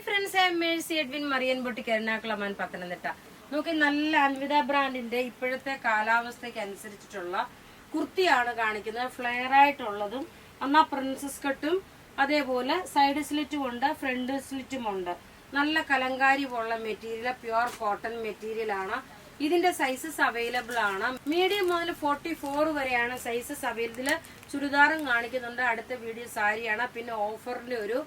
Friends, I M Mercy Edwin marine boutique Ernakulam Pathanamthitta. നോക്കി, നല്ല അൻവിത ബ്രാൻഡിന്റെ ഇപ്പോഴത്തെ കാലാവസ്ഥയ്ക്ക് അനുസരിച്ചിട്ടുള്ള കുർത്തിയാണ് കാണിക്കുന്നത്. ഫ്ലെയർ ആയിട്ടുള്ളതും എന്നാ പ്രിൻസസ് കട്ടും അതേപോലെ സൈഡ് സ്ലിറ്റും ഉണ്ട്, ഫ്രണ്ട് സ്ലിറ്റും ഉണ്ട്. നല്ല കലങ്കാരി പോലുള്ള മെറ്റീരിയൽ, പ്യുവർ കോട്ടൺ മെറ്റീരിയൽ ആണ്. ഇതിന്റെ സൈസസ് അവൈലബിൾ ആണ്. മീഡിയം മുതൽ 44 വരെയാണ് സൈസസ് അവൈലബിൾ. ചുരിദാറും കാണിക്കുന്നുണ്ട്. അടുത്ത വീഡിയോ സാരിയാണ്. പിന്നെ ഓഫറിന്റെ ഒരു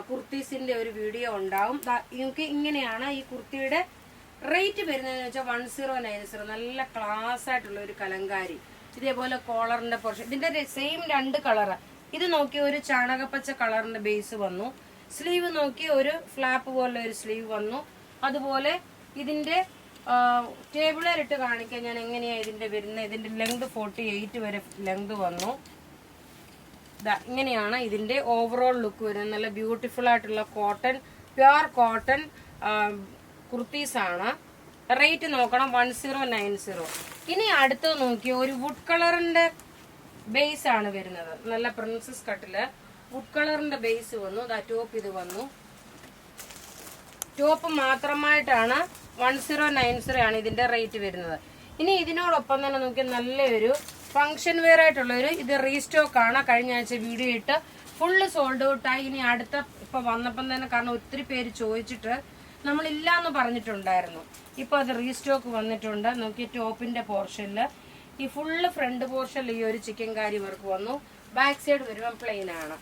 കുർത്തീസിന്റെ ഒരു വീഡിയോ ഉണ്ടാവും. നിങ്ങൾക്ക് ഇങ്ങനെയാണ് ഈ കുർത്തിയുടെ റേറ്റ് വരുന്നതെന്ന് വെച്ചാൽ 1090. നല്ല ക്ലാസ് ആയിട്ടുള്ള ഒരു കലങ്കാരി. ഇതേപോലെ കോളറിന്റെ പോർഷൻ. ഇതിന്റെ സെയിം 2 കളറ്. ഇത് നോക്കി ഒരു ചാണകപ്പച്ച കളറിന്റെ ബേസ് വന്നു. സ്ലീവ് നോക്കി ഒരു ഫ്ലാപ്പ് പോലെ ഒരു സ്ലീവ് വന്നു. അതുപോലെ ഇതിന്റെ ടേബിളിലിട്ട് കാണിക്കാൻ ഞാൻ എങ്ങനെയാ ഇതിന്റെ വരുന്നത്. ഇതിന്റെ ലെങ്ത് 48 വരെ ലെങ്ത് വന്നു. ഇങ്ങനെയാണ് ഇതിന്റെ ഓവറോൾ ലുക്ക് വരുന്നത്. നല്ല ബ്യൂട്ടിഫുൾ ആയിട്ടുള്ള കോട്ടൺ, പ്യുവർ കോട്ടൺ കുർത്തീസ് ആണ്. റേറ്റ് നോക്കണം 1090. ഇനി അടുത്തത് നോക്കി ഒരു വുഡ് കളറിന്റെ ബേസ് ആണ് വരുന്നത്. നല്ല പ്രിൻസസ് കട്ടില് വുഡ് കളറിന്റെ ബേസ് വന്നു. ടോപ്പ് ഇത് വന്നു. ടോപ്പ് മാത്രമായിട്ടാണ് 1090 ആണ് ഇതിന്റെ റേറ്റ് വരുന്നത്. ഇനി ഇതിനോടൊപ്പം തന്നെ നോക്കി നല്ലൊരു ഫംഗ്ഷൻ വെയർ ആയിട്ടുള്ള ഒരു ഇത് റീസ്റ്റോക്ക് ആണ്. കഴിഞ്ഞ ആഴ്ച വീഡിയോ ഇട്ട് ഫുള്ള് സോൾഡ് ഔട്ട് ആയി. ഇനി അടുത്ത ഇപ്പൊ വന്നപ്പം തന്നെ, കാരണം ഒത്തിരി പേര് ചോദിച്ചിട്ട് നമ്മൾ ഇല്ലാന്ന് പറഞ്ഞിട്ടുണ്ടായിരുന്നു. ഇപ്പൊ അത് റീസ്റ്റോക്ക് വന്നിട്ടുണ്ട്. നോക്കി, ടോപ്പിന്റെ പോർഷനില് ഈ ഫുള്ള് ഫ്രണ്ട് പോർഷനിൽ ഈ ഒരു ചിക്കൻ കാരി വർക്ക് വന്നു. ബാക്ക് സൈഡ് വരുമ്പോൾ പ്ലെയിൻ ആണ്.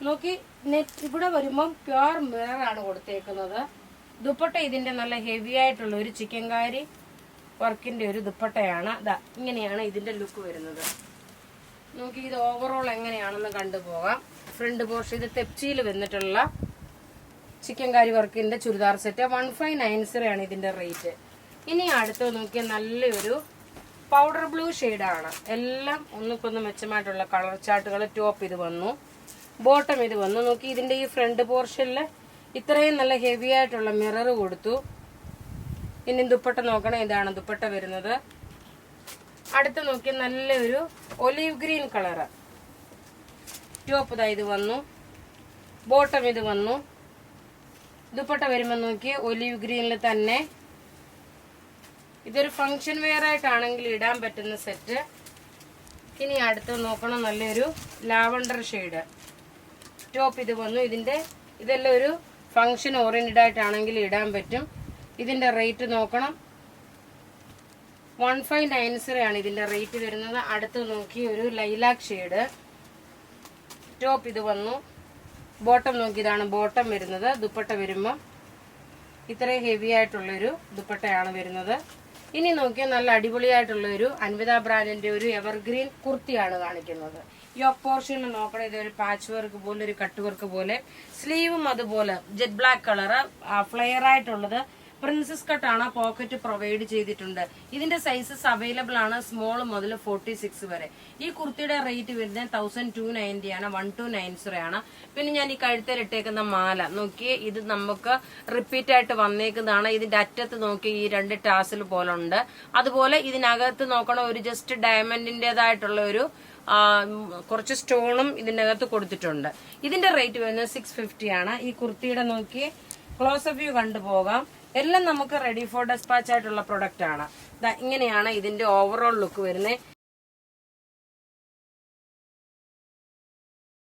നോക്കി, നെറ്റ് ഇവിടെ വരുമ്പം പ്യുവർ മിറർ ആണ് കൊടുത്തേക്കുന്നത്. ദുപ്പട്ട ഇതിന്റെ നല്ല ഹെവി ആയിട്ടുള്ള ഒരു ചിക്കൻ കാരി വർക്കിന്റെ ഒരു ദുപ്പട്ടയാണ്. ഇങ്ങനെയാണ് ഇതിന്റെ ലുക്ക് വരുന്നത്. നോക്കി, ഇത് ഓവറോൾ എങ്ങനെയാണെന്ന് കണ്ടുപോകാം. ഫ്രണ്ട് പോർഷൻ ഇത് തെപ്ചിയിൽ വന്നിട്ടുള്ള ചിക്കൻ കാരി വർക്കിന്റെ ചുരിദാർ സെറ്റ് 1590 ആണ് ഇതിന്റെ റേറ്റ്. ഇനി അടുത്തത് നോക്കിയാൽ നല്ലൊരു പൗഡർ ബ്ലൂ ആണ്. എല്ലാം ഒന്നിക്കൊന്ന് മെച്ചമായിട്ടുള്ള കളർ ചാർട്ടുകൾ. ടോപ്പ് ഇത് വന്നു, ബോട്ടം ഇത് വന്നു. നോക്കി, ഇതിന്റെ ഈ ഫ്രണ്ട് പോർഷനിൽ ഇത്രയും നല്ല ഹെവി ആയിട്ടുള്ള മിറർ കൊടുത്തു. ഇനി ദുപ്പട്ട നോക്കണം. ഇതാണ് ദുപ്പട്ട വരുന്നത്. അടുത്ത് നോക്കി നല്ലൊരു ഒലീവ് ഗ്രീൻ കളറ്. ടോപ്പ് ഇത് വന്നു, ബോട്ടം ഇത് വന്നു. ദുപ്പട്ട വരുമ്പോൾ നോക്കി ഒലീവ് ഗ്രീനിൽ തന്നെ. ഇതൊരു ഫംഗ്ഷൻ വെയർ ആയിട്ടാണെങ്കിൽ ഇടാൻ പറ്റുന്ന സെറ്റ്. ഇനി അടുത്ത് നോക്കണം നല്ലൊരു ലാവണ്ടർ ഷെയ്ഡ്. ടോപ്പ് ഇത് വന്നു. ഇതെല്ലാം ഒരു ഫംഗ്ഷൻ ഓറിയന്റഡ് ആയിട്ടാണെങ്കിൽ ഇടാൻ പറ്റും. ഇതിന്റെ റേറ്റ് നോക്കണം 1590 ആണ് ഇതിന്റെ റേറ്റ് വരുന്നത്. അടുത്ത് നോക്കി ഒരു ലൈലാക്ക് ഷെയ്ഡ്. ടോപ്പ് ഇത് വന്നു, ബോട്ടം നോക്കി ഇതാണ് ബോട്ടം വരുന്നത്. ദുപ്പട്ട വരുമ്പം ഇത്രയും ഹെവി ആയിട്ടുള്ളൊരു ദുപ്പട്ടയാണ് വരുന്നത്. ഇനി നോക്കിയാൽ നല്ല അടിപൊളിയായിട്ടുള്ള ഒരു അൻവിത ബ്രാൻഡിന്റെ ഒരു എവർഗ്രീൻ കുർത്തിയാണ് കാണിക്കുന്നത്. യോക്ക് പോർഷനിൽ നോക്കണം. ഇതൊരു പാച്ച് വർക്ക് പോലെ, ഒരു കട്ട് വർക്ക് പോലെ. സ്ലീവും അതുപോലെ ജെറ്റ് ബ്ലാക്ക് കളറ്, ഫ്ലെയർ ആയിട്ടുള്ളത്. പ്രിൻസസ് കട്ടാണ്. പോക്കറ്റ് പ്രൊവൈഡ് ചെയ്തിട്ടുണ്ട്. ഇതിന്റെ സൈസസ് അവൈലബിൾ ആണ്, സ്മോൾ മുതൽ 46 വരെ. ഈ കുർത്തിയുടെ റേറ്റ് വരുന്നത് 1290 ആണ്, 1290 ആണ്. പിന്നെ ഞാൻ ഈ കഴുത്തിൽ ഇട്ടേക്കുന്ന മാല നോക്കിയേ, ഇത് നമുക്ക് റിപ്പീറ്റ് ആയിട്ട് വന്നേക്കുന്നതാണ്. ഇതിന്റെ അറ്റത്ത് നോക്കി ഈ 2 ടാസിൽ പോലെ ഉണ്ട്. അതുപോലെ ഇതിനകത്ത് നോക്കണം ഒരു ജസ്റ്റ് ഡയമണ്ടിന്റേതായിട്ടുള്ള ഒരു കുറച്ച് സ്റ്റോണും ഇതിനകത്ത് കൊടുത്തിട്ടുണ്ട്. ഇതിന്റെ റേറ്റ് വരുന്നത് 650 ആണ്. ഈ കുർത്തിയുടെ നോക്കി ക്ലോസ് വ്യൂ കണ്ടുപോകാം. എല്ലാം നമുക്ക് റെഡി ഫോർ ഡെസ്പാച്ച് ആയിട്ടുള്ള പ്രൊഡക്റ്റ് ആണ്. ഇങ്ങനെയാണ് ഇതിന്റെ ഓവറോൾ ലുക്ക് വരുന്നത്.